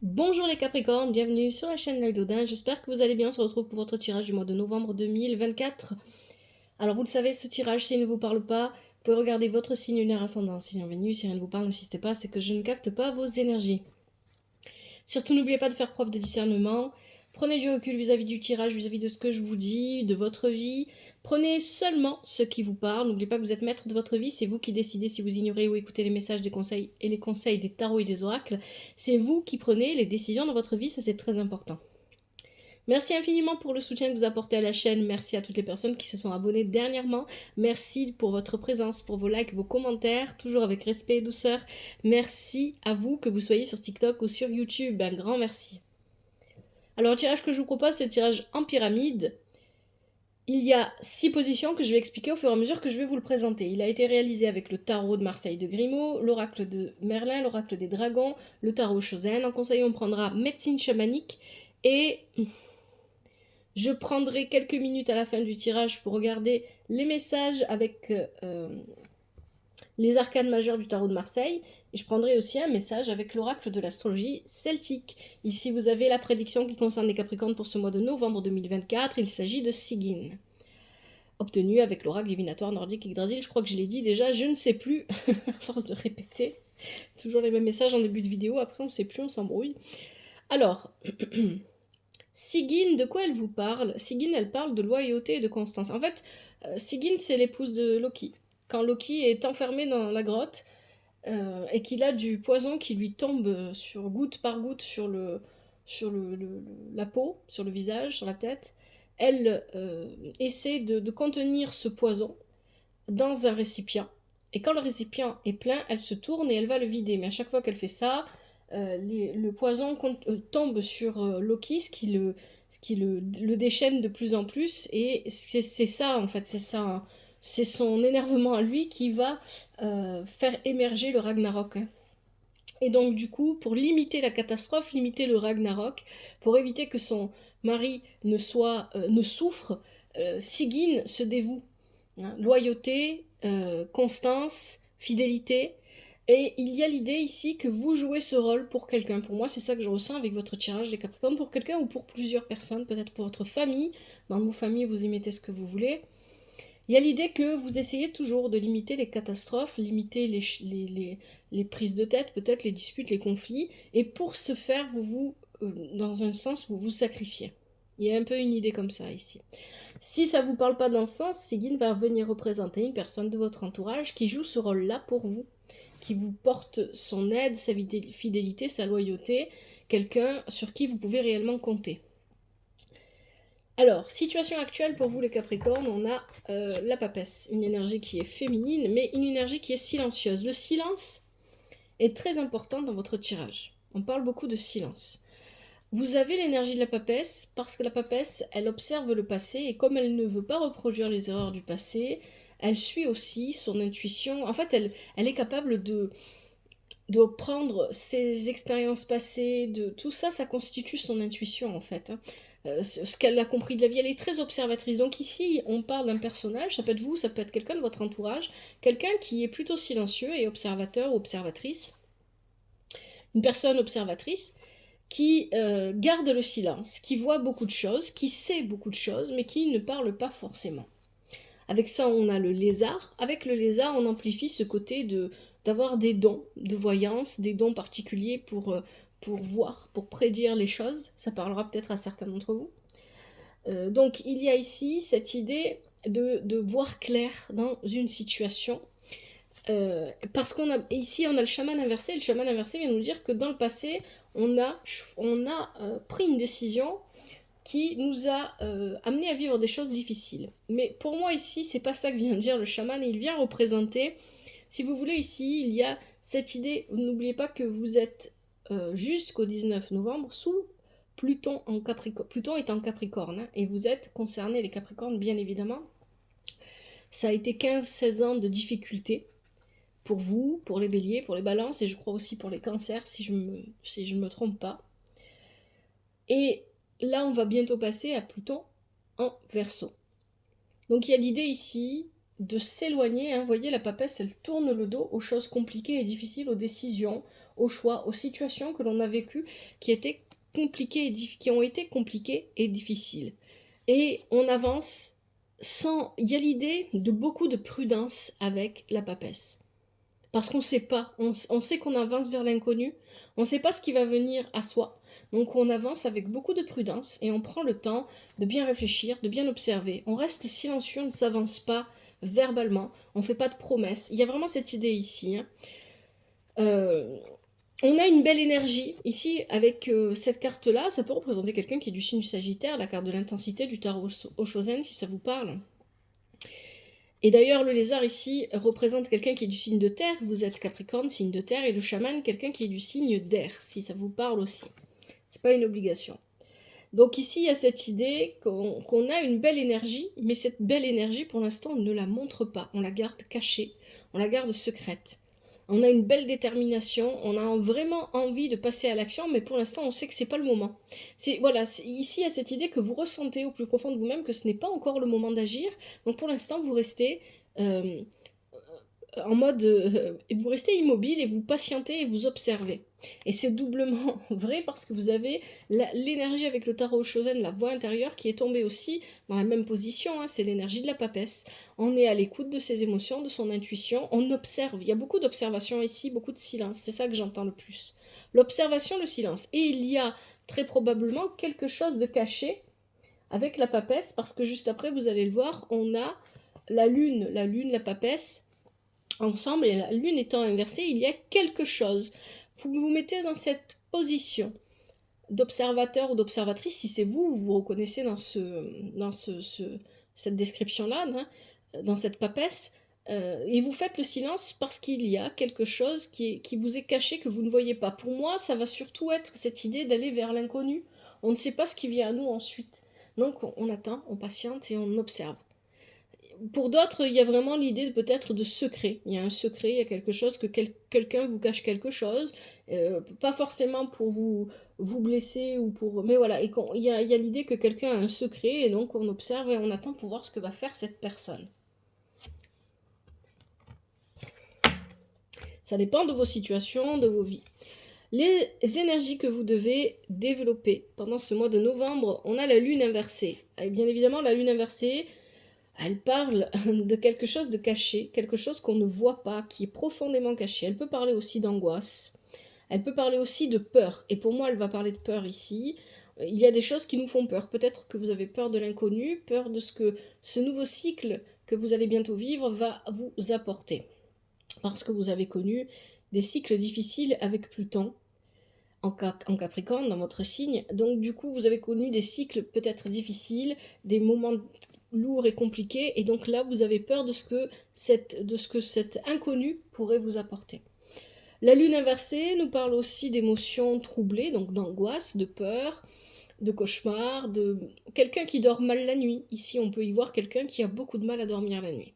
Bonjour les Capricornes, bienvenue sur la chaîne L'Œil d'Odin. J'espère que vous allez bien. On se retrouve pour votre tirage du mois de novembre 2024. Alors vous le savez, ce tirage, s'il ne vous parle pas, vous pouvez regarder votre signe lunaire ascendant, signe en Vénus. Si rien ne vous parle, n'insistez pas, c'est que je ne capte pas vos énergies. Surtout, n'oubliez pas de faire preuve de discernement. Prenez du recul vis-à-vis du tirage, vis-à-vis de ce que je vous dis, de votre vie. Prenez seulement ce qui vous parle. N'oubliez pas que vous êtes maître de votre vie. C'est vous qui décidez si vous ignorez ou écoutez les messages, des conseils et les conseils des tarots et des oracles. C'est vous qui prenez les décisions dans votre vie. Ça, c'est très important. Merci infiniment pour le soutien que vous apportez à la chaîne. Merci à toutes les personnes qui se sont abonnées dernièrement. Merci pour votre présence, pour vos likes, vos commentaires, toujours avec respect et douceur. Merci à vous, que vous soyez sur TikTok ou sur YouTube. Un grand merci. Alors, le tirage que je vous propose, c'est le tirage en pyramide. Il y a 6 positions que je vais expliquer au fur et à mesure que je vais vous le présenter. Il a été réalisé avec le tarot de Marseille de Grimaud, l'oracle de Merlin, l'oracle des dragons, le tarot Chosen. En conseil, on prendra médecine chamanique et je prendrai quelques minutes à la fin du tirage pour regarder les messages avec les arcanes majeures du tarot de Marseille. Et je prendrai aussi un message avec l'oracle de l'astrologie celtique. Ici, vous avez la prédiction qui concerne les Capricornes pour ce mois de novembre 2024. Il s'agit de Sigyn, obtenu avec l'oracle divinatoire nordique Yggdrasil. Je crois que je l'ai dit déjà, je ne sais plus, à force de répéter. Toujours les mêmes messages en début de vidéo, après on ne sait plus, on s'embrouille. Alors, Sigyn, de quoi elle vous parle? Sigyn, elle parle de loyauté et de constance. En fait, Sigyn, c'est l'épouse de Loki. Quand Loki est enfermé dans la grotte et qu'il a du poison qui lui tombe sur goutte par goutte sur la peau, sur le visage, sur la tête, elle essaie de contenir ce poison dans un récipient. Et quand le récipient est plein, elle se tourne et elle va le vider. Mais à chaque fois qu'elle fait ça, le poison tombe sur Loki, ce qui le déchaîne de plus en plus. Et c'est ça, en fait, c'est ça. C'est son énervement à lui qui va faire émerger le Ragnarok. Et donc, du coup, pour limiter la catastrophe, limiter le Ragnarok, pour éviter que son mari ne souffre, Sigyn se dévoue. Hein, loyauté, constance, fidélité. Et il y a l'idée ici que vous jouez ce rôle pour quelqu'un. Pour moi, c'est ça que je ressens avec votre tirage des Capricornes, pour quelqu'un ou pour plusieurs personnes, peut-être pour votre famille. Dans vos familles, vous y mettez ce que vous voulez. Il y a l'idée que vous essayez toujours de limiter les catastrophes, limiter les prises de tête, peut-être les disputes, les conflits. Et pour ce faire, dans un sens, vous vous sacrifiez. Il y a un peu une idée comme ça ici. Si ça ne vous parle pas dans ce sens, Sigyn va venir représenter une personne de votre entourage qui joue ce rôle-là pour vous, qui vous porte son aide, sa fidélité, sa loyauté, quelqu'un sur qui vous pouvez réellement compter. Alors, situation actuelle pour vous les Capricornes, on a la papesse, une énergie qui est féminine, mais une énergie qui est silencieuse. Le silence est très important dans votre tirage. On parle beaucoup de silence. Vous avez l'énergie de la papesse parce que la papesse, elle observe le passé et comme elle ne veut pas reproduire les erreurs du passé, elle suit aussi son intuition. En fait, elle est capable de prendre ses expériences passées, de tout ça, ça constitue son intuition en fait. Ce qu'elle a compris de la vie, elle est très observatrice. Donc ici, on parle d'un personnage, ça peut être vous, ça peut être quelqu'un de votre entourage, quelqu'un qui est plutôt silencieux et observateur ou observatrice, une personne observatrice qui garde le silence, qui voit beaucoup de choses, qui sait beaucoup de choses, mais qui ne parle pas forcément. Avec ça, on a le lézard. Avec le lézard, on amplifie ce côté d'avoir des dons de voyance, des dons particuliers pour voir, pour prédire les choses. Ça parlera peut-être à certains d'entre vous. Donc, il y a ici cette idée de voir clair dans une situation. Parce qu'on a ici on a le chaman inversé. Le chaman inversé vient nous dire que dans le passé, on a pris une décision qui nous a amené à vivre des choses difficiles. Mais pour moi ici, c'est pas ça que vient dire le chaman, il vient représenter, si vous voulez ici, il y a cette idée, n'oubliez pas que vous êtes jusqu'au 19 novembre sous Pluton en Capricorne. Pluton est en Capricorne, hein, et vous êtes concernés, les Capricornes, bien évidemment. Ça a été 15-16 ans de difficultés pour vous, pour les béliers, pour les balances, et je crois aussi pour les cancers, si je me trompe pas. Et là, on va bientôt passer à Pluton en Verseau. Donc il y a l'idée ici de s'éloigner. Vous voyez, la papesse, elle tourne le dos aux choses compliquées et difficiles, aux décisions, aux choix, aux situations que l'on a vécues qui étaient compliquées qui ont été compliquées et difficiles. Et on avance sans... Il y a l'idée de beaucoup de prudence avec la papesse. Parce qu'on ne sait pas, on sait qu'on avance vers l'inconnu, on ne sait pas ce qui va venir à soi. Donc on avance avec beaucoup de prudence et on prend le temps de bien réfléchir, de bien observer. On reste silencieux, on ne s'avance pas verbalement, on ne fait pas de promesses. Il y a vraiment cette idée ici. On a une belle énergie ici avec cette carte-là. Ça peut représenter quelqu'un qui est du signe du Sagittaire, la carte de l'intensité du tarot Oshozen, si ça vous parle. Et d'ailleurs, le lézard ici représente quelqu'un qui est du signe de terre, vous êtes Capricorne, signe de terre, et le chaman, quelqu'un qui est du signe d'air, si ça vous parle aussi. C'est pas une obligation. Donc ici, il y a cette idée qu'on a une belle énergie, mais cette belle énergie, pour l'instant, on ne la montre pas, on la garde cachée, on la garde secrète. On a une belle détermination, on a vraiment envie de passer à l'action, mais pour l'instant, on sait que c'est pas le moment. Voilà, ici, il y a cette idée que vous ressentez au plus profond de vous-même que ce n'est pas encore le moment d'agir. Donc pour l'instant, vous restez en mode... vous restez immobile et vous patientez et vous observez. Et c'est doublement vrai parce que vous avez l'énergie avec le tarot Chosen, la voix intérieure qui est tombée aussi dans la même position, c'est l'énergie de la papesse. On est à l'écoute de ses émotions, de son intuition, on observe. Il y a beaucoup d'observation ici, beaucoup de silence, c'est ça que j'entends le plus. L'observation, le silence. Et il y a très probablement quelque chose de caché avec la papesse parce que juste après, vous allez le voir, on a la lune, la papesse, ensemble, et la lune étant inversée, il y a quelque chose. Vous vous mettez dans cette position d'observateur ou d'observatrice, si c'est vous, vous vous reconnaissez dans cette description-là, dans cette papesse, et vous faites le silence parce qu'il y a quelque chose qui vous est caché, que vous ne voyez pas. Pour moi, ça va surtout être cette idée d'aller vers l'inconnu. On ne sait pas ce qui vient à nous ensuite. Donc on attend, on patiente et on observe. Pour d'autres, il y a vraiment l'idée peut-être de secret. Il y a un secret, il y a quelque chose que quelqu'un vous cache quelque chose, pas forcément pour vous blesser ou pour... Mais voilà, il y a l'idée que quelqu'un a un secret et donc on observe et on attend pour voir ce que va faire cette personne. Ça dépend de vos situations, de vos vies. Les énergies que vous devez développer pendant ce mois de novembre, on a la lune inversée. Et bien évidemment, la lune inversée... Elle parle de quelque chose de caché, quelque chose qu'on ne voit pas, qui est profondément caché. Elle peut parler aussi d'angoisse, elle peut parler aussi de peur. Et pour moi, elle va parler de peur ici. Il y a des choses qui nous font peur. Peut-être que vous avez peur de l'inconnu, peur de ce que ce nouveau cycle que vous allez bientôt vivre va vous apporter. Parce que vous avez connu des cycles difficiles avec Pluton en Capricorne, dans votre signe. Donc du coup, vous avez connu des cycles peut-être difficiles, des moments lourd et compliqué, et donc là vous avez peur de ce que cet inconnu pourrait vous apporter. La lune inversée nous parle aussi d'émotions troublées, donc d'angoisse, de peur, de cauchemar, de quelqu'un qui dort mal la nuit. Ici on peut y voir quelqu'un qui a beaucoup de mal à dormir la nuit.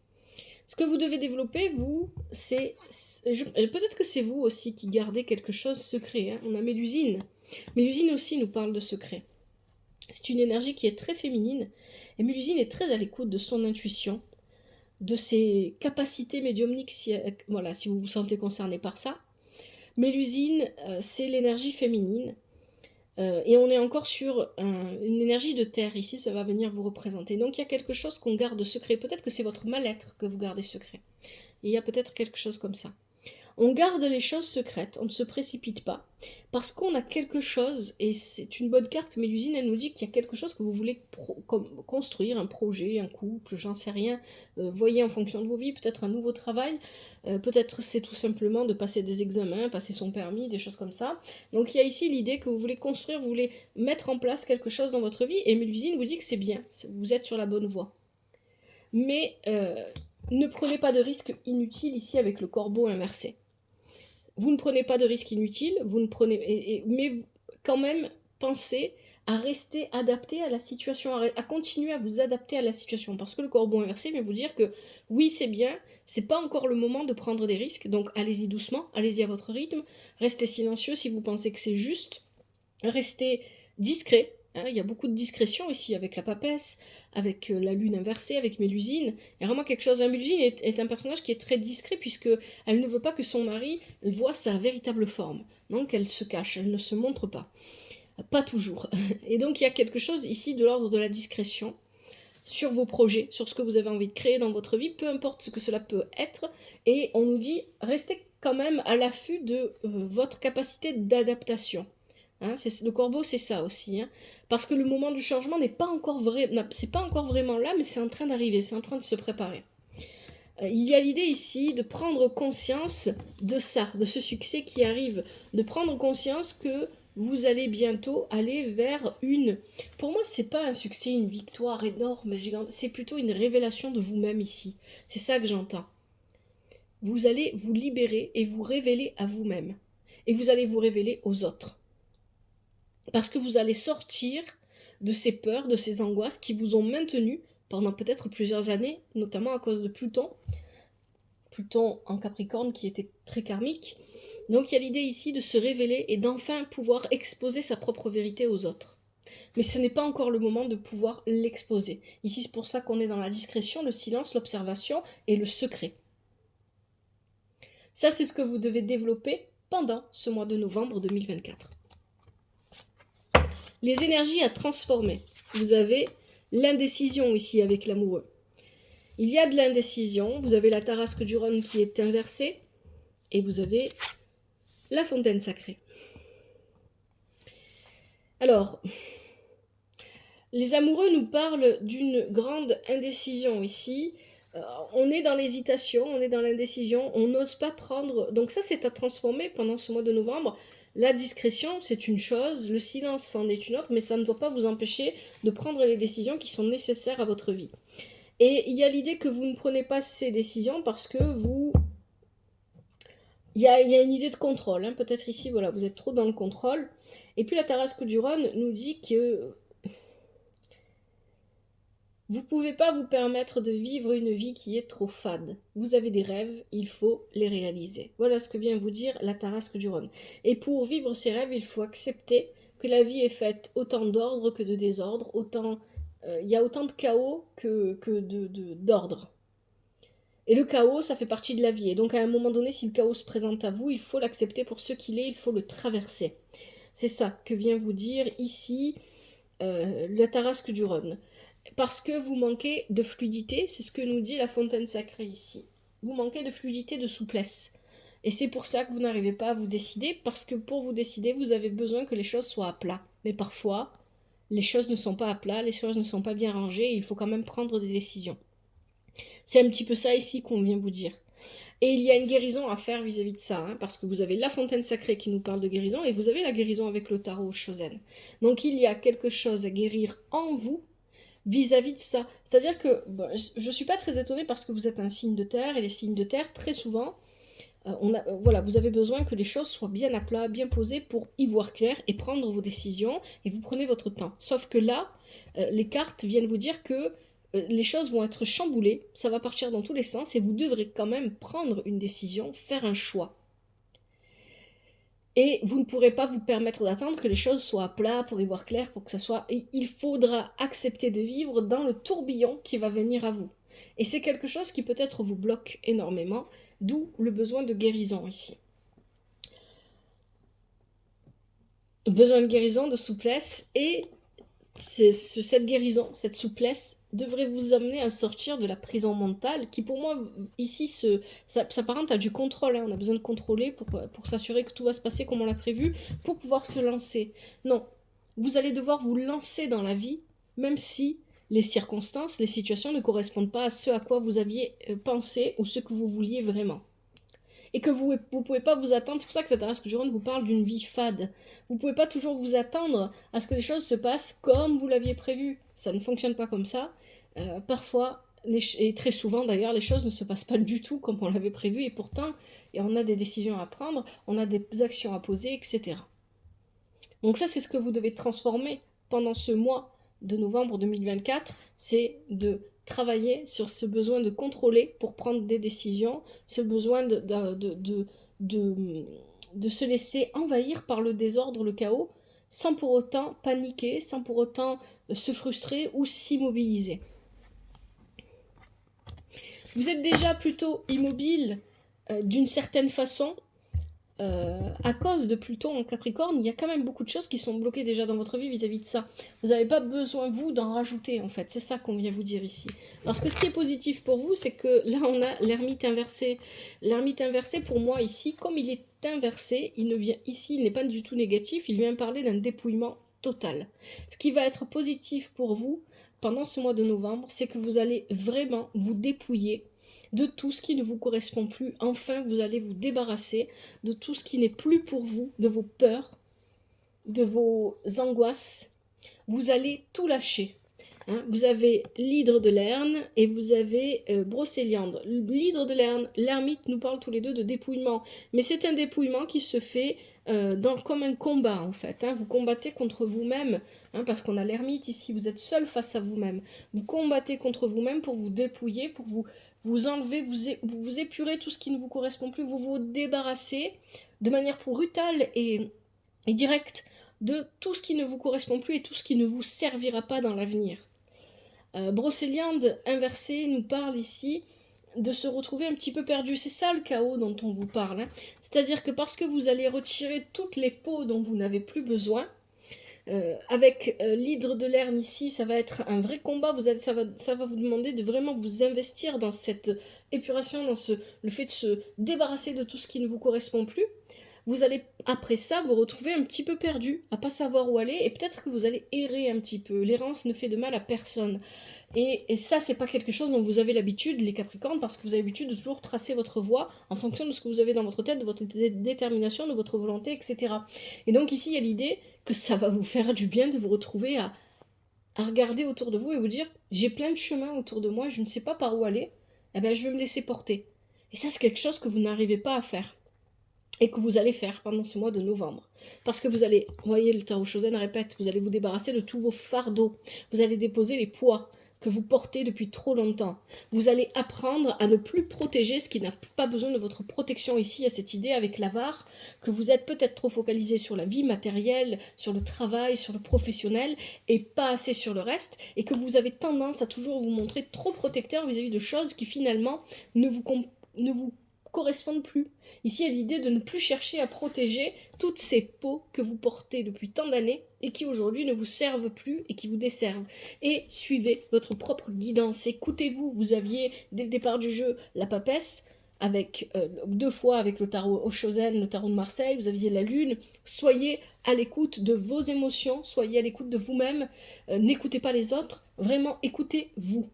Ce que vous devez développer, vous, peut-être que c'est vous aussi qui gardez quelque chose secret. On a Mélusine. Mélusine aussi nous parle de secret. C'est une énergie qui est très féminine, et Mélusine est très à l'écoute de son intuition, de ses capacités médiumniques, si vous vous sentez concerné par ça. Mélusine, c'est l'énergie féminine, et on est encore sur une énergie de terre, ici ça va venir vous représenter. Donc il y a quelque chose qu'on garde secret, peut-être que c'est votre mal-être que vous gardez secret. Il y a peut-être quelque chose comme ça. On garde les choses secrètes, on ne se précipite pas, parce qu'on a quelque chose, et c'est une bonne carte, Mélusine, elle nous dit qu'il y a quelque chose que vous voulez construire, un projet, un couple, j'en sais rien, voyez en fonction de vos vies, peut-être un nouveau travail, peut-être c'est tout simplement de passer des examens, passer son permis, des choses comme ça. Donc il y a ici l'idée que vous voulez construire, vous voulez mettre en place quelque chose dans votre vie, et Mélusine vous dit que c'est bien, vous êtes sur la bonne voie. Mais ne prenez pas de risques inutiles ici avec le corbeau inversé. Vous ne prenez pas de risques inutiles, mais quand même pensez à rester adapté à la situation, à continuer à vous adapter à la situation. Parce que le corbeau inversé vient vous dire que oui, c'est bien, c'est pas encore le moment de prendre des risques, donc allez-y doucement, allez-y à votre rythme, restez silencieux si vous pensez que c'est juste, restez discret, hein. Il y a beaucoup de discrétion ici avec la papesse, avec la lune inversée, avec Mélusine. Il y a vraiment quelque chose. Mélusine est un personnage qui est très discret puisque elle ne veut pas que son mari voie sa véritable forme. Donc elle se cache, elle ne se montre pas. Pas toujours. Et donc il y a quelque chose ici de l'ordre de la discrétion sur vos projets, sur ce que vous avez envie de créer dans votre vie, peu importe ce que cela peut être. Et on nous dit, restez quand même à l'affût de votre capacité d'adaptation. Hein, le corbeau, c'est ça aussi. Hein, parce que le moment du changement n'est pas encore vrai, c'est pas encore vraiment là, mais c'est en train d'arriver, c'est en train de se préparer. Il y a l'idée ici de prendre conscience de ça, de ce succès qui arrive, de prendre conscience que vous allez bientôt aller vers une... Pour moi, c'est pas un succès, une victoire énorme, gigante, c'est plutôt une révélation de vous-même ici. C'est ça que j'entends. Vous allez vous libérer et vous révéler à vous-même. Et vous allez vous révéler aux autres. Parce que vous allez sortir de ces peurs, de ces angoisses qui vous ont maintenu pendant peut-être plusieurs années, notamment à cause de Pluton. Pluton en Capricorne qui était très karmique. Donc il y a l'idée ici de se révéler et d'enfin pouvoir exposer sa propre vérité aux autres. Mais ce n'est pas encore le moment de pouvoir l'exposer. Ici c'est pour ça qu'on est dans la discrétion, le silence, l'observation et le secret. Ça c'est ce que vous devez développer pendant ce mois de novembre 2024. Les énergies à transformer. Vous avez l'indécision ici avec l'amoureux. Il y a de l'indécision, vous avez la tarasque du Rhône qui est inversée, et vous avez la fontaine sacrée. Alors, les amoureux nous parlent d'une grande indécision ici. On est dans l'hésitation, on est dans l'indécision, on n'ose pas prendre... Donc ça, c'est à transformer pendant ce mois de novembre. La discrétion, c'est une chose, le silence, c'en est une autre, mais ça ne doit pas vous empêcher de prendre les décisions qui sont nécessaires à votre vie. Et il y a l'idée que vous ne prenez pas ces décisions parce que vous... Il y a une idée de contrôle, hein. Peut-être ici, voilà, vous êtes trop dans le contrôle. Et puis la tarasque du Rhône nous dit que vous ne pouvez pas vous permettre de vivre une vie qui est trop fade. Vous avez des rêves, il faut les réaliser. Voilà ce que vient vous dire la tarasque du Rhône. Et pour vivre ces rêves, il faut accepter que la vie est faite autant d'ordre que de désordre, il y a autant de chaos que d'ordre. Et le chaos, ça fait partie de la vie. Et donc à un moment donné, si le chaos se présente à vous, il faut l'accepter pour ce qu'il est, il faut le traverser. C'est ça que vient vous dire ici la tarasque du Rhône. Parce que vous manquez de fluidité, c'est ce que nous dit la fontaine sacrée ici. Vous manquez de fluidité, de souplesse. Et c'est pour ça que vous n'arrivez pas à vous décider, parce que pour vous décider, vous avez besoin que les choses soient à plat. Mais parfois, les choses ne sont pas à plat, les choses ne sont pas bien rangées, et il faut quand même prendre des décisions. C'est un petit peu ça ici qu'on vient vous dire. Et il y a une guérison à faire vis-à-vis de ça, hein, parce que vous avez la fontaine sacrée qui nous parle de guérison, et vous avez la guérison avec le tarot Shosen. Donc il y a quelque chose à guérir en vous, vis-à-vis de ça. C'est-à-dire que je ne suis pas très étonnée parce que vous êtes un signe de terre, et les signes de terre, très souvent, voilà, vous avez besoin que les choses soient bien à plat, bien posées pour y voir clair et prendre vos décisions, et vous prenez votre temps. Sauf que là, les cartes viennent vous dire que les choses vont être chamboulées, ça va partir dans tous les sens, et vous devrez quand même prendre une décision, faire un choix. Et vous ne pourrez pas vous permettre d'attendre que les choses soient à plat pour y voir clair, pour que ça soit... Et il faudra accepter de vivre dans le tourbillon qui va venir à vous. Et c'est quelque chose qui peut-être vous bloque énormément, d'où le besoin de guérison ici. Besoin de guérison, de souplesse, et cette guérison, cette souplesse devrait vous amener à sortir de la prison mentale qui pour moi ici s'apparente à du contrôle, hein. On a besoin de contrôler pour s'assurer que tout va se passer comme on l'a prévu pour pouvoir se lancer. Non, vous allez devoir vous lancer dans la vie même si les circonstances, les situations ne correspondent pas à ce à quoi vous aviez pensé ou ce que vous vouliez vraiment. Et que vous ne pouvez pas vous attendre, c'est pour ça que la tarasque du Rhône vous parle d'une vie fade. Vous ne pouvez pas toujours vous attendre à ce que les choses se passent comme vous l'aviez prévu. Ça ne fonctionne pas comme ça. Parfois, et très souvent d'ailleurs, les choses ne se passent pas du tout comme on l'avait prévu, et pourtant, on a des décisions à prendre, on a des actions à poser, etc. Donc ça, c'est ce que vous devez transformer pendant ce mois de novembre 2024, c'est de travailler sur ce besoin de contrôler pour prendre des décisions, ce besoin de se laisser envahir par le désordre, le chaos, sans pour autant paniquer, sans pour autant se frustrer ou s'immobiliser. Vous êtes déjà plutôt immobile d'une certaine façon. À cause de Pluton en Capricorne, il y a quand même beaucoup de choses qui sont bloquées déjà dans votre vie vis-à-vis de ça. Vous n'avez pas besoin, vous, d'en rajouter, en fait. C'est ça qu'on vient vous dire ici. Parce que ce qui est positif pour vous, c'est que là, on a l'ermite inversé. L'ermite inversé, pour moi, ici, comme il est inversé, il n'est pas du tout négatif, il vient parler d'un dépouillement total. Ce qui va être positif pour vous, pendant ce mois de novembre, c'est que vous allez vraiment vous dépouiller de tout ce qui ne vous correspond plus. Enfin, vous allez vous débarrasser de tout ce qui n'est plus pour vous, de vos peurs, de vos angoisses. Vous allez tout lâcher. Hein, vous avez l'hydre de Lerne et vous avez Brocéliande. L'hydre de Lerne, l'ermite nous parle tous les deux de dépouillement. Mais c'est un dépouillement qui se fait comme un combat en fait. Hein. Vous combattez contre vous-même, hein, parce qu'on a l'ermite ici, vous êtes seul face à vous-même. Vous combattez contre vous-même pour vous dépouiller, pour vous enlever, vous épurez tout ce qui ne vous correspond plus, vous vous débarrassez de manière brutale et directe de tout ce qui ne vous correspond plus et tout ce qui ne vous servira pas dans l'avenir. Brocéliande inversée nous parle ici de se retrouver un petit peu perdu. C'est ça le chaos dont on vous parle. Hein. C'est-à-dire que parce que vous allez retirer toutes les peaux dont vous n'avez plus besoin, avec l'hydre de Lerne ici, ça va être un vrai combat. Ça va vous demander de vraiment vous investir dans cette épuration, dans le fait de se débarrasser de tout ce qui ne vous correspond plus. Vous allez, après ça, vous retrouver un petit peu perdu, à pas savoir où aller, et peut-être que vous allez errer un petit peu. L'errance ne fait de mal à personne. Et ça, c'est pas quelque chose dont vous avez l'habitude, les Capricornes, parce que vous avez l'habitude de toujours tracer votre voie en fonction de ce que vous avez dans votre tête, de votre détermination, de votre volonté, etc. Et donc ici, il y a l'idée que ça va vous faire du bien de vous retrouver à regarder autour de vous et vous dire « j'ai plein de chemins autour de moi, je ne sais pas par où aller, eh ben, je vais me laisser porter ». Et ça, c'est quelque chose que vous n'arrivez pas à faire et que vous allez faire pendant ce mois de novembre. Parce que vous allez, vous voyez, le tarot Chosen répète, vous allez vous débarrasser de tous vos fardeaux, vous allez déposer les poids que vous portez depuis trop longtemps. Vous allez apprendre à ne plus protéger ce qui n'a pas besoin de votre protection. Ici, il y a cette idée avec l'avare, que vous êtes peut-être trop focalisé sur la vie matérielle, sur le travail, sur le professionnel, et pas assez sur le reste, et que vous avez tendance à toujours vous montrer trop protecteur vis-à-vis de choses qui finalement ne vous correspondent plus. Ici, il y a l'idée de ne plus chercher à protéger toutes ces peaux que vous portez depuis tant d'années et qui aujourd'hui ne vous servent plus et qui vous desservent. Et suivez votre propre guidance. Écoutez-vous. Vous aviez, dès le départ du jeu, la papesse, avec 2 fois avec le tarot Oshozen, le tarot de Marseille, vous aviez la lune. Soyez à l'écoute de vos émotions, soyez à l'écoute de vous-même. N'écoutez pas les autres, vraiment écoutez-vous.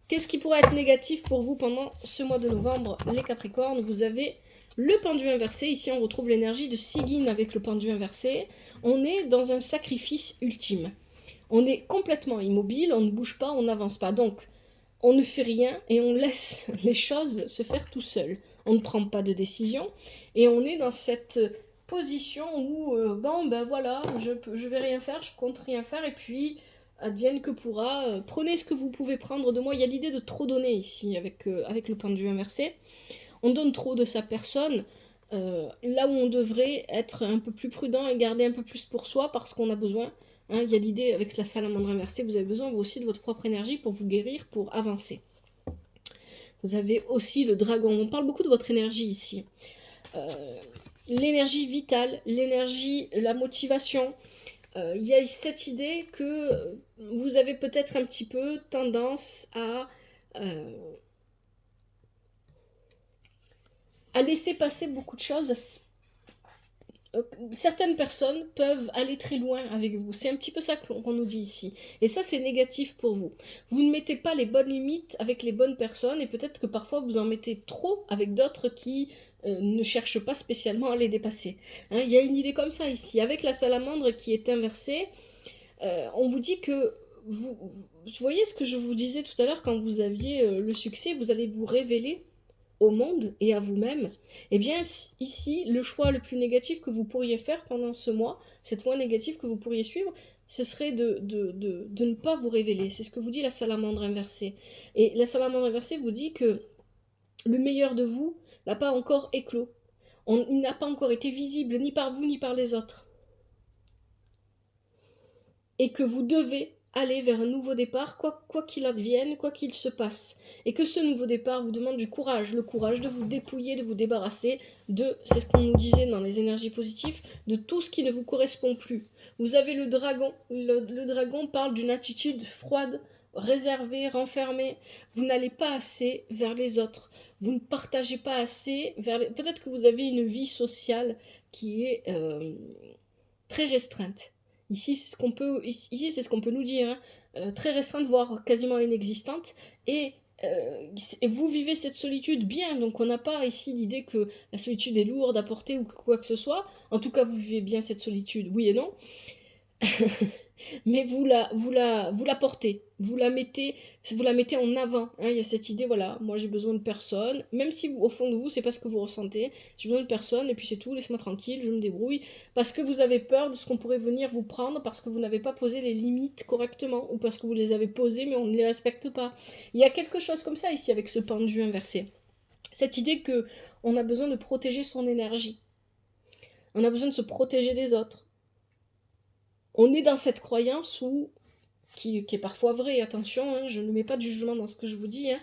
Qu'est-ce qui pourrait être négatif pour vous pendant ce mois de novembre, les Capricornes? Vous avez le pendu inversé. Ici, on retrouve l'énergie de Sigyn avec le pendu inversé. On est dans un sacrifice ultime. On est complètement immobile, on ne bouge pas, on n'avance pas. Donc, on ne fait rien et on laisse les choses se faire tout seul. On ne prend pas de décision et on est dans cette position où, voilà, je vais rien faire, je compte rien faire et puis advienne que pourra, prenez ce que vous pouvez prendre de moi. Il y a l'idée de trop donner ici avec le pendu inversé. On donne trop de sa personne, là où on devrait être un peu plus prudent et garder un peu plus pour soi parce qu'on a besoin. Hein, il y a l'idée avec la salamandre inversée, vous avez besoin vous aussi de votre propre énergie pour vous guérir, pour avancer. Vous avez aussi le dragon, on parle beaucoup de votre énergie ici. L'énergie vitale, l'énergie, la motivation. Il y a cette idée que vous avez peut-être un petit peu tendance à laisser passer beaucoup de choses. Certaines personnes peuvent aller très loin avec vous. C'est un petit peu ça qu'on nous dit ici. Et ça, c'est négatif pour vous. Vous ne mettez pas les bonnes limites avec les bonnes personnes et peut-être que parfois vous en mettez trop avec d'autres qui ne cherchent pas spécialement à les dépasser. Hein, il y a une idée comme ça ici. Avec la salamandre qui est inversée, on vous dit que vous voyez ce que je vous disais tout à l'heure quand vous aviez le succès, vous allez vous révéler au monde et à vous-même. Eh bien, ici, le choix le plus négatif que vous pourriez faire pendant ce mois, cette voie négative que vous pourriez suivre, ce serait de ne pas vous révéler. C'est ce que vous dit la salamandre inversée. Et la salamandre inversée vous dit que le meilleur de vous n'a pas encore éclos. Il n'a pas encore été visible ni par vous ni par les autres. Et que vous devez aller vers un nouveau départ, quoi qu'il advienne, quoi qu'il se passe. Et que ce nouveau départ vous demande du courage, le courage de vous dépouiller, de vous débarrasser c'est ce qu'on nous disait dans les énergies positives, de tout ce qui ne vous correspond plus. Vous avez le dragon, le dragon parle d'une attitude froide, réservée, renfermée. Vous n'allez pas assez vers les autres, vous ne partagez pas assez Peut-être que vous avez une vie sociale qui est très restreinte. Ici, c'est ce qu'on peut nous dire, hein. Très restreinte, voire quasiment inexistante. Et vous vivez cette solitude bien, donc on n'a pas ici l'idée que la solitude est lourde à porter ou quoi que ce soit. En tout cas, vous vivez bien cette solitude, oui et non. Mais vous la portez, vous la mettez en avant, hein. Il y a cette idée, voilà, moi j'ai besoin de personne, même si au fond de vous c'est pas ce que vous ressentez, j'ai besoin de personne et puis c'est tout, laisse-moi tranquille, je me débrouille, parce que vous avez peur de ce qu'on pourrait venir vous prendre, parce que vous n'avez pas posé les limites correctement, ou parce que vous les avez posées mais on ne les respecte pas. Il y a quelque chose comme ça ici avec ce pendu inversé, cette idée que on a besoin de protéger son énergie, on a besoin de se protéger des autres. On est dans cette croyance qui est parfois vraie, attention, hein, je ne mets pas de jugement dans ce que je vous dis, hein.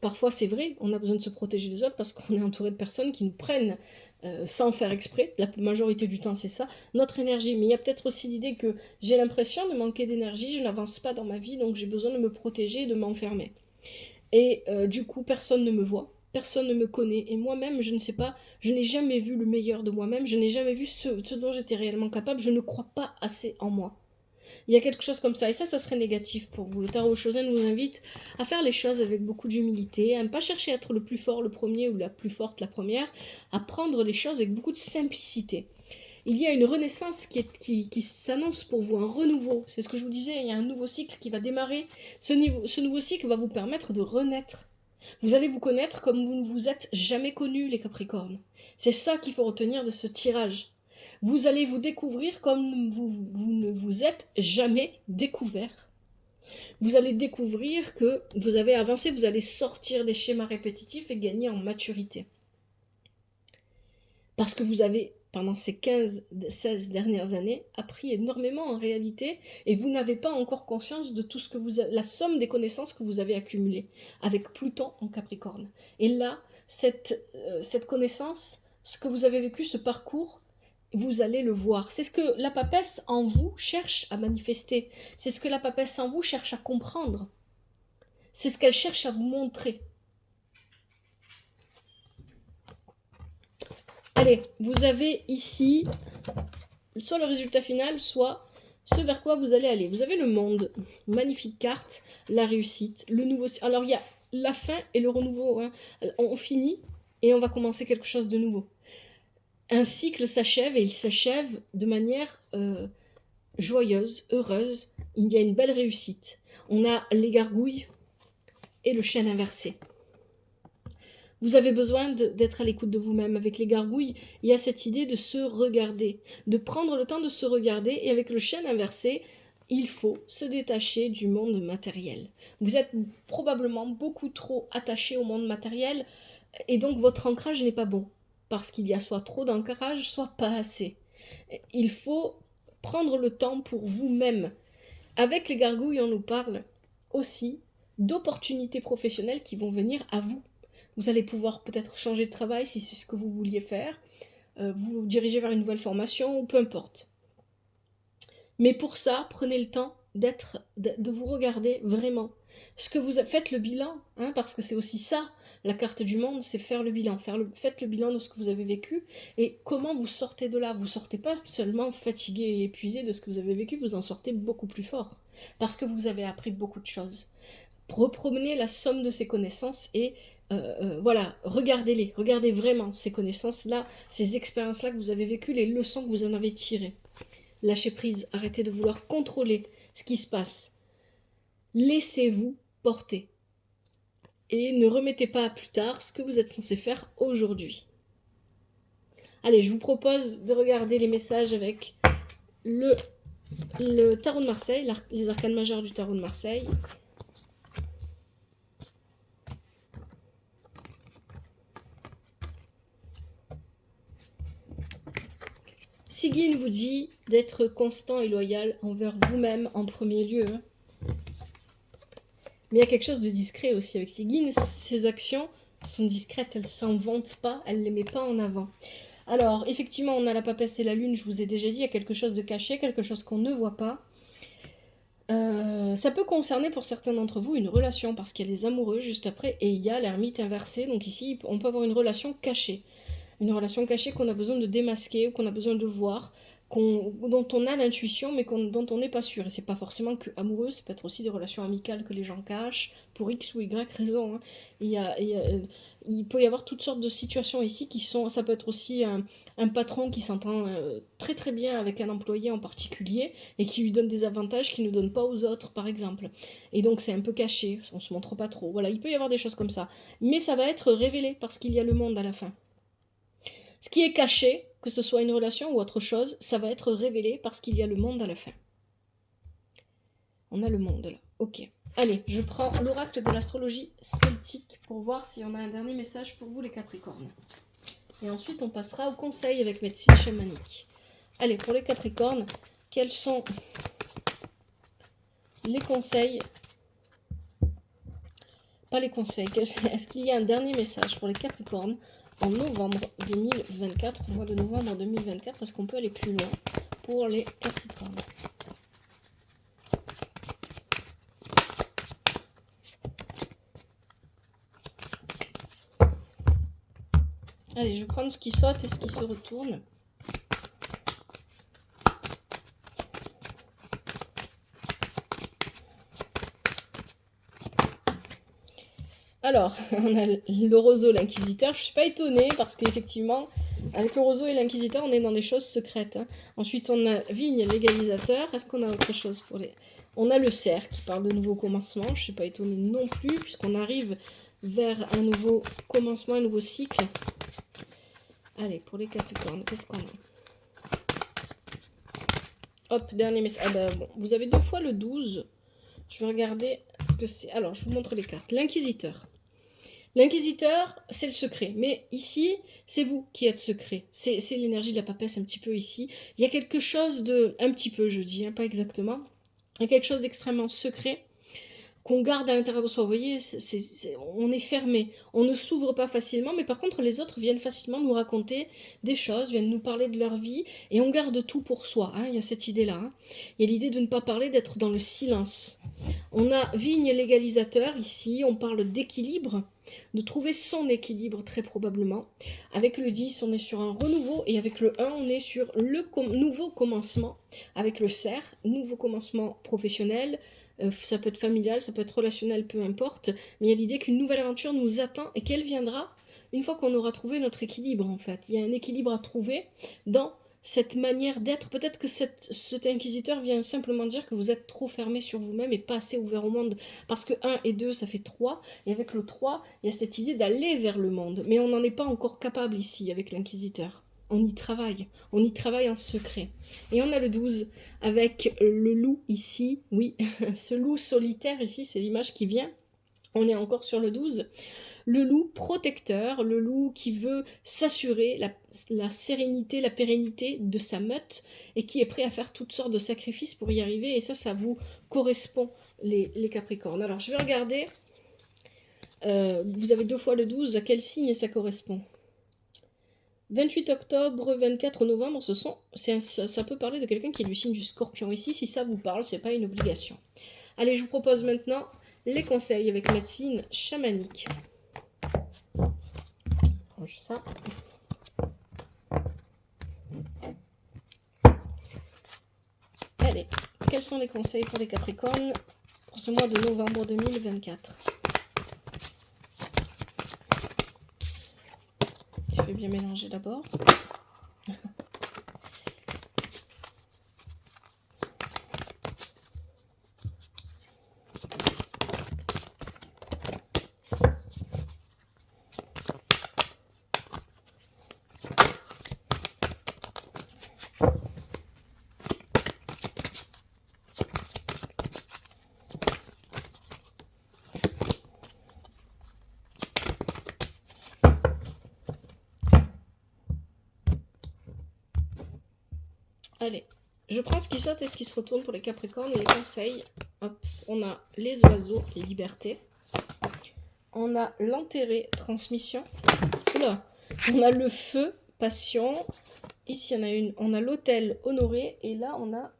Parfois c'est vrai, on a besoin de se protéger des autres parce qu'on est entouré de personnes qui nous prennent sans faire exprès, la majorité du temps c'est ça, notre énergie. Mais il y a peut-être aussi l'idée que j'ai l'impression de manquer d'énergie, je n'avance pas dans ma vie, donc j'ai besoin de me protéger, de m'enfermer. Et du coup, personne ne me voit, personne ne me connaît, et moi-même, je ne sais pas, je n'ai jamais vu le meilleur de moi-même, je n'ai jamais vu ce dont j'étais réellement capable, je ne crois pas assez en moi. Il y a quelque chose comme ça, et ça serait négatif pour vous. Le tarot Chosen nous invite à faire les choses avec beaucoup d'humilité, à ne pas chercher à être le plus fort, le premier, ou la plus forte, la première, à prendre les choses avec beaucoup de simplicité. Il y a une renaissance qui s'annonce pour vous, un renouveau. C'est ce que je vous disais, il y a un nouveau cycle qui va démarrer. Ce nouveau cycle va vous permettre de renaître. Vous allez vous connaître comme vous ne vous êtes jamais connus, les Capricornes. C'est ça qu'il faut retenir de ce tirage. Vous allez vous découvrir comme vous ne vous êtes jamais découvert. Vous allez découvrir que vous avez avancé, vous allez sortir des schémas répétitifs et gagner en maturité. Parce que vous avez, pendant ces 16 dernières années, appris énormément en réalité, et vous n'avez pas encore conscience de tout ce que la somme des connaissances que vous avez accumulées, avec Pluton en Capricorne. Et là, cette connaissance, ce que vous avez vécu, ce parcours, vous allez le voir. C'est ce que la papesse en vous cherche à manifester. C'est ce que la papesse en vous cherche à comprendre. C'est ce qu'elle cherche à vous montrer. Allez, vous avez ici soit le résultat final, soit ce vers quoi vous allez aller. Vous avez le monde, magnifique carte, la réussite, le nouveau... Alors il y a la fin et le renouveau, hein. On finit et on va commencer quelque chose de nouveau. Un cycle s'achève et il s'achève de manière joyeuse, heureuse. Il y a une belle réussite. On a les gargouilles et le chêne inversé. Vous avez besoin d'être à l'écoute de vous-même. Avec les gargouilles, il y a cette idée de se regarder, de prendre le temps de se regarder. Et avec le chêne inversé, il faut se détacher du monde matériel. Vous êtes probablement beaucoup trop attaché au monde matériel et donc votre ancrage n'est pas bon. Parce qu'il y a soit trop d'ancrage, soit pas assez. Il faut prendre le temps pour vous-même. Avec les gargouilles, on nous parle aussi d'opportunités professionnelles qui vont venir à vous. Vous allez pouvoir peut-être changer de travail si c'est ce que vous vouliez faire, vous diriger vers une nouvelle formation ou peu importe. Mais pour ça, prenez le temps de vous regarder vraiment. Ce que vous faites le bilan, hein, parce que c'est aussi ça, la carte du monde, c'est faire le bilan. Faites le bilan de ce que vous avez vécu et comment vous sortez de là. Vous sortez pas seulement fatigué et épuisé de ce que vous avez vécu, vous en sortez beaucoup plus fort. Parce que vous avez appris beaucoup de choses. Repromenez la somme de ces connaissances et voilà, regardez-les, regardez vraiment ces connaissances-là, ces expériences-là que vous avez vécues, les leçons que vous en avez tirées. Lâchez prise, arrêtez de vouloir contrôler ce qui se passe. Laissez-vous porter. Et ne remettez pas à plus tard ce que vous êtes censé faire aujourd'hui. Allez, je vous propose de regarder les messages avec le tarot de Marseille, les arcanes majeures du tarot de Marseille. Sigyn vous dit d'être constant et loyal envers vous-même en premier lieu. Mais il y a quelque chose de discret aussi avec Sigyn. Ses actions sont discrètes, elle ne s'en vante pas, elle ne les met pas en avant. Alors, effectivement, on a la papesse et la lune, je vous ai déjà dit, il y a quelque chose de caché, quelque chose qu'on ne voit pas. Ça peut concerner pour certains d'entre vous une relation, parce qu'il y a les amoureux juste après, et il y a l'ermite inversé, donc ici, on peut avoir une relation cachée. Une relation cachée qu'on a besoin de démasquer, ou qu'on a besoin de voir, dont on a l'intuition, mais dont on n'est pas sûr. Et c'est pas forcément que amoureux, ça peut être aussi des relations amicales que les gens cachent, pour X ou Y raison. Hein. Il peut y avoir toutes sortes de situations ici qui sont... Ça peut être aussi un patron qui s'entend très très bien avec un employé en particulier, et qui lui donne des avantages qu'il ne donne pas aux autres, par exemple. Et donc c'est un peu caché, on se montre pas trop. Voilà, il peut y avoir des choses comme ça. Mais ça va être révélé, parce qu'il y a le monde à la fin. Ce qui est caché, que ce soit une relation ou autre chose, ça va être révélé parce qu'il y a le monde à la fin. On a le monde là. Ok. Allez, je prends l'oracle de l'astrologie celtique pour voir si on a un dernier message pour vous les Capricornes. Et ensuite, on passera au conseil avec médecine chamanique. Allez, pour les Capricornes, quels sont les conseils? Pas les conseils. Est-ce qu'il y a un dernier message pour les Capricornes en novembre 2024, au mois de novembre 2024, parce qu'on peut aller plus loin pour les Capricornes. Allez, je vais prendre ce qui saute et ce qui se retourne. Alors, on a le roseau, l'inquisiteur. Je ne suis pas étonnée parce qu'effectivement, avec le roseau et l'inquisiteur, on est dans des choses secrètes. Hein. Ensuite, on a vigne, l'égalisateur. Est-ce qu'on a autre chose pour les... On a le cerf qui parle de nouveau commencement. Je ne suis pas étonnée non plus puisqu'on arrive vers un nouveau commencement, un nouveau cycle. Allez, pour les Capricornes, qu'est-ce qu'on a? Hop, dernier message. Ah ben, bon, vous avez 2 fois le 12. Je vais regarder ce que c'est. Alors, je vous montre les cartes. L'inquisiteur. L'inquisiteur, c'est le secret. Mais ici, c'est vous qui êtes secret. C'est l'énergie de la papesse un petit peu ici. Il y a quelque chose de... Un petit peu, je dis, hein, pas exactement. Il y a quelque chose d'extrêmement secret qu'on garde à l'intérieur de soi. Vous voyez, on est fermé. On ne s'ouvre pas facilement. Mais par contre, les autres viennent facilement nous raconter des choses, viennent nous parler de leur vie. Et on garde tout pour soi. Hein, il y a cette idée-là. Hein. Il y a l'idée de ne pas parler, d'être dans le silence. On a vigne légalisateur ici. On parle d'équilibre. De trouver son équilibre très probablement. Avec le 10, on est sur un renouveau et avec le 1, on est sur le nouveau commencement. Avec le cerf, nouveau commencement professionnel, ça peut être familial, ça peut être relationnel, peu importe. Mais il y a l'idée qu'une nouvelle aventure nous attend et qu'elle viendra une fois qu'on aura trouvé notre équilibre en fait. Il y a un équilibre à trouver dans cette manière d'être. Peut-être que cet inquisiteur vient simplement dire que vous êtes trop fermé sur vous-même et pas assez ouvert au monde. Parce que 1 et 2, ça fait 3. Et avec le 3, il y a cette idée d'aller vers le monde. Mais on n'en est pas encore capable ici avec l'inquisiteur. On y travaille en secret. Et on a le 12 avec le loup ici. Oui, ce loup solitaire ici, c'est l'image qui vient. On est encore sur le 12. Le loup protecteur, le loup qui veut s'assurer la sérénité, la pérennité de sa meute et qui est prêt à faire toutes sortes de sacrifices pour y arriver. Et ça vous correspond, les Capricornes. Alors, je vais regarder. Vous avez 2 fois le 12. À quel signe ça correspond? 28 octobre, 24 novembre, ça peut parler de quelqu'un qui est du signe du Scorpion. Ici, si ça vous parle, c'est pas une obligation. Allez, je vous propose maintenant les conseils avec médecine chamanique. Range ça. Allez, quels sont les conseils pour les Capricornes pour ce mois de novembre 2024? Je vais bien mélanger d'abord. je prends ce qui saute et ce qui se retourne pour les Capricornes et les conseils. Hop, on a les oiseaux, les libertés. On a l'enterré, transmission. Oula, on a le feu, passion. Ici, on a on a l'autel, honoré. Et là, on a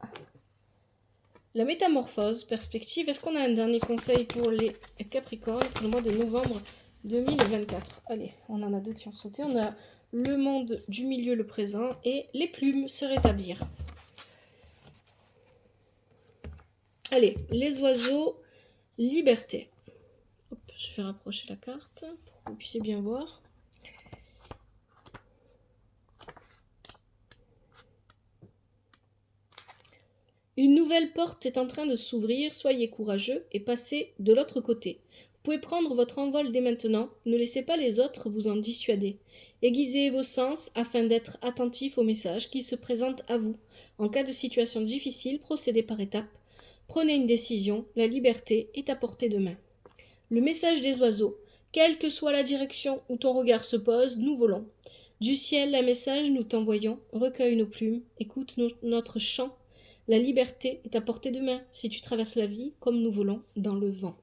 la métamorphose, perspective. Est-ce qu'on a un dernier conseil pour les Capricornes pour le mois de novembre 2024? Allez, on en a deux qui ont sauté. On a le monde du milieu, le présent, et les plumes, se rétablir. Allez, les oiseaux, liberté. Hop, je vais rapprocher la carte pour que vous puissiez bien voir. Une nouvelle porte est en train de s'ouvrir, soyez courageux et passez de l'autre côté. Vous pouvez prendre votre envol dès maintenant, ne laissez pas les autres vous en dissuader. Aiguisez vos sens afin d'être attentif aux messages qui se présentent à vous. En cas de situation difficile, procédez par étapes. Prenez une décision, la liberté est à portée de main. Le message des oiseaux, quelle que soit la direction où ton regard se pose, nous volons. Du ciel, un message, nous t'envoyons, recueille nos plumes, écoute notre chant. La liberté est à portée de main si tu traverses la vie comme nous volons dans le vent.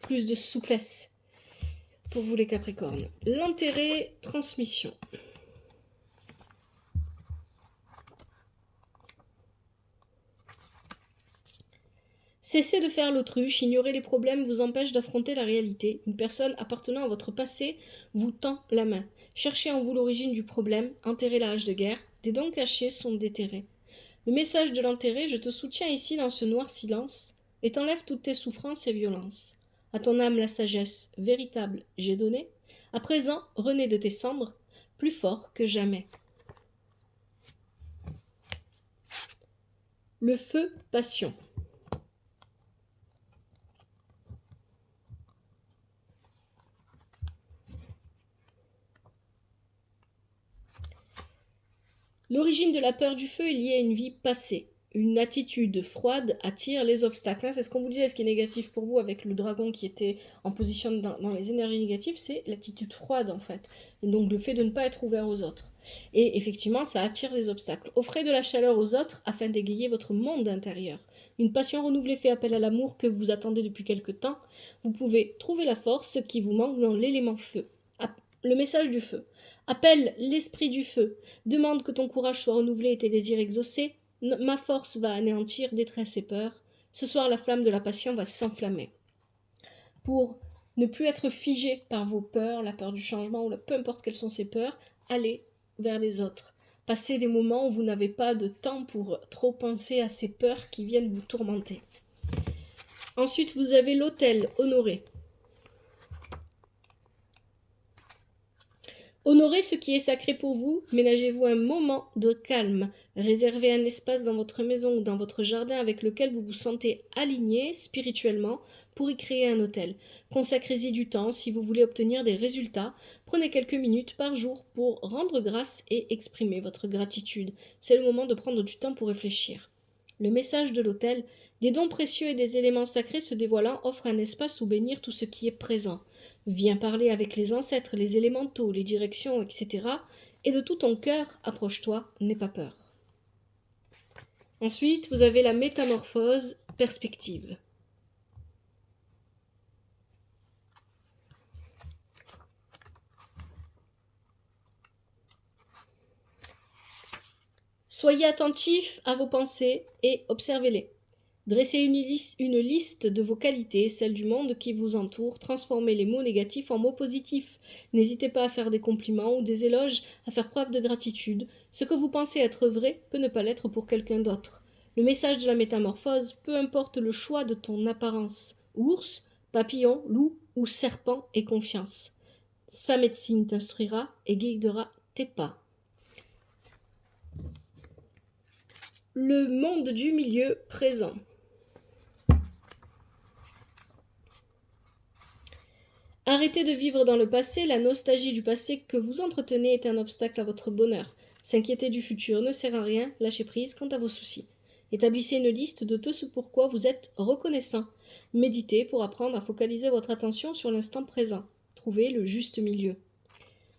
Plus de souplesse pour vous les Capricornes. L'enterré, transmission. Cessez de faire l'autruche, ignorer les problèmes vous empêche d'affronter la réalité. Une personne appartenant à votre passé vous tend la main. Cherchez en vous l'origine du problème, enterrez la hache de guerre. Des dons cachés sont déterrés. Le message de l'enterré, je te soutiens ici dans ce noir silence, et t'enlève toutes tes souffrances et violences. À ton âme la sagesse véritable j'ai donné. À présent, renais de tes cendres, plus fort que jamais. Le feu, passion. L'origine de la peur du feu est liée à une vie passée. Une attitude froide attire les obstacles. C'est ce qu'on vous disait, ce qui est négatif pour vous avec le dragon qui était en position dans les énergies négatives, c'est l'attitude froide en fait. Et donc le fait de ne pas être ouvert aux autres. Et effectivement, ça attire les obstacles. Offrez de la chaleur aux autres afin d'égayer votre monde intérieur. Une passion renouvelée fait appel à l'amour que vous attendez depuis quelque temps. Vous pouvez trouver la force qui vous manque dans l'élément feu. Le message du feu. Appelle l'esprit du feu. Demande que ton courage soit renouvelé et tes désirs exaucés. Ma force va anéantir détresse et peur. Ce soir, la flamme de la passion va s'enflammer. Pour ne plus être figé par vos peurs, la peur du changement ou peu importe quelles sont ces peurs, allez vers les autres. Passez des moments où vous n'avez pas de temps pour trop penser à ces peurs qui viennent vous tourmenter. Ensuite, vous avez l'autel honoré. Honorez ce qui est sacré pour vous, ménagez-vous un moment de calme, réservez un espace dans votre maison ou dans votre jardin avec lequel vous vous sentez aligné spirituellement pour y créer un autel. Consacrez-y du temps si vous voulez obtenir des résultats. Prenez quelques minutes par jour pour rendre grâce et exprimer votre gratitude. C'est le moment de prendre du temps pour réfléchir. Le message de l'autel, des dons précieux et des éléments sacrés se dévoilant offre un espace où bénir tout ce qui est présent. Viens parler avec les ancêtres, les élémentaux, les directions, etc. Et de tout ton cœur, approche-toi, n'aie pas peur. Ensuite, vous avez la métamorphose, perspective. Soyez attentifs à vos pensées et observez-les. Dressez une liste de vos qualités, celles du monde qui vous entoure. Transformez les mots négatifs en mots positifs. N'hésitez pas à faire des compliments ou des éloges, à faire preuve de gratitude. Ce que vous pensez être vrai peut ne pas l'être pour quelqu'un d'autre. Le message de la métamorphose, peu importe le choix de ton apparence. Ours, papillon, loup ou serpent, aie confiance. Sa médecine t'instruira et guidera tes pas. Le monde du milieu présent. Arrêtez de vivre dans le passé, la nostalgie du passé que vous entretenez est un obstacle à votre bonheur. S'inquiéter du futur ne sert à rien, lâchez prise quant à vos soucis. Établissez une liste de tout ce pourquoi vous êtes reconnaissant. Méditez pour apprendre à focaliser votre attention sur l'instant présent. Trouvez le juste milieu.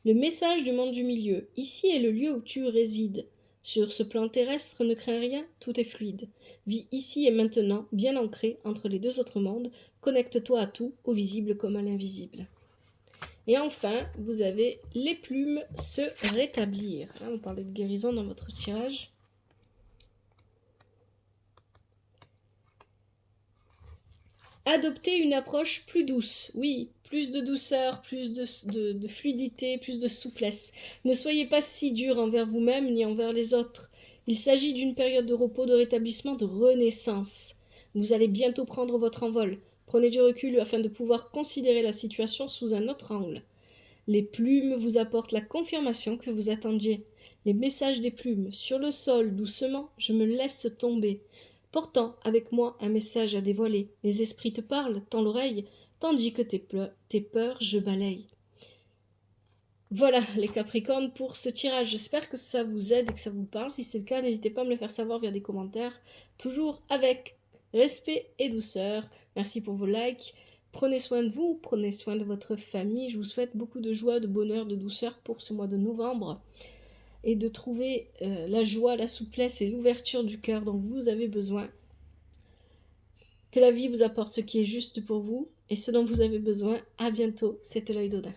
Le message du monde du milieu. Ici est le lieu où tu résides. Sur ce plan terrestre, ne crains rien, tout est fluide. Vis ici et maintenant, bien ancré entre les deux autres mondes. Connecte-toi à tout, au visible comme à l'invisible. Et enfin, vous avez les plumes se rétablir. Là, on parlait de guérison dans votre tirage. Adoptez une approche plus douce, oui, plus de douceur, plus de fluidité, plus de souplesse. Ne soyez pas si dur envers vous-même ni envers les autres. Il s'agit d'une période de repos, de rétablissement, de renaissance. Vous allez bientôt prendre votre envol. Prenez du recul afin de pouvoir considérer la situation sous un autre angle. Les plumes vous apportent la confirmation que vous attendiez. Les messages des plumes. Sur le sol, doucement, je me laisse tomber. Portant avec moi un message à dévoiler. Les esprits te parlent, tends l'oreille, tandis que tes peurs, je balaye. Voilà les Capricornes pour ce tirage. J'espère que ça vous aide et que ça vous parle. Si c'est le cas, n'hésitez pas à me le faire savoir via des commentaires. Toujours avec respect et douceur. Merci pour vos likes. Prenez soin de vous, prenez soin de votre famille. Je vous souhaite beaucoup de joie, de bonheur, de douceur pour ce mois de novembre. Et de trouver la joie, la souplesse et l'ouverture du cœur dont vous avez besoin. Que la vie vous apporte ce qui est juste pour vous et ce dont vous avez besoin. À bientôt, c'était l'œil d'Odin.